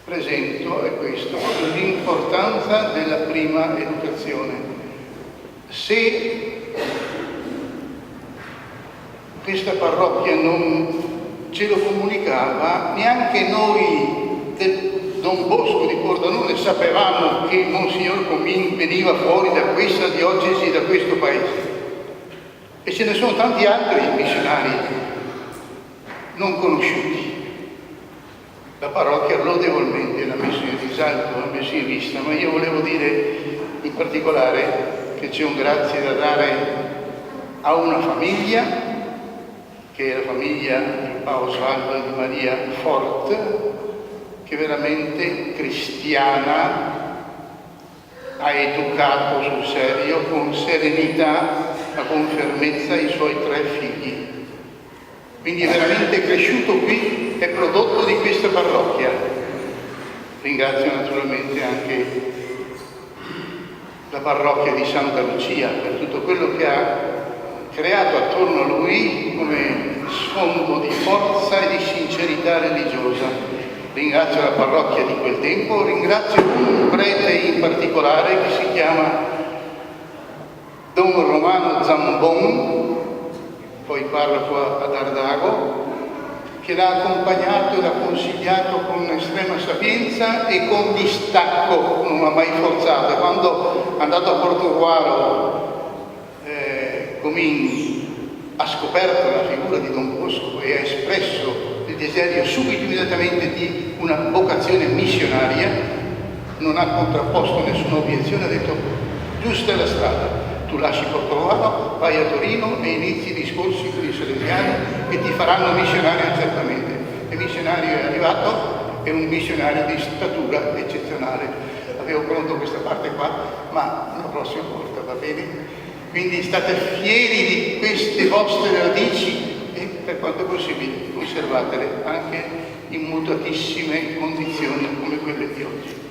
presento è questo, l'importanza della prima educazione. Se questa parrocchia non ce lo comunicava, neanche noi del Don Bosco di Pordenone sapevamo che Monsignor Comin veniva fuori da questa diocesi, da questo paese. E ce ne sono tanti altri missionari non conosciuti. La parrocchia lodevolmente l'ha messo in risalto, l'ha messo in vista, ma io volevo dire in particolare che c'è un grazie da dare a una famiglia, che è la famiglia di Paolo Osvaldo e di Maria Fort, che veramente cristiana ha educato sul serio, con serenità, ma con fermezza i suoi 3 figli. Quindi è veramente cresciuto qui, è prodotto di questa parrocchia. Ringrazio naturalmente anche la parrocchia di Santa Lucia per tutto quello che ha creato attorno a lui come sfondo di forza e di sincerità religiosa. Ringrazio la parrocchia di quel tempo, ringrazio un prete in particolare che si chiama Don Romano Zambon, poi parroco ad Ardago, che l'ha accompagnato e l'ha consigliato con estrema sapienza e con distacco, non l'ha mai forzato. Quando è andato a Portogruaro, Comin ha scoperto la figura di Don Bosco e ha espresso il desiderio subito, immediatamente, di una vocazione missionaria, non ha contrapposto nessuna obiezione, ha detto: giusta è la strada. Tu lasci Portogruaro, vai a Torino e inizi discorsi con i salesiani che ti faranno missionario certamente. E missionario è arrivato, è un missionario di statura eccezionale. Avevo pronto questa parte qua, ma la prossima volta, va bene? Quindi state fieri di queste vostre radici e, per quanto è possibile, conservatele anche in mutatissime condizioni come quelle di oggi.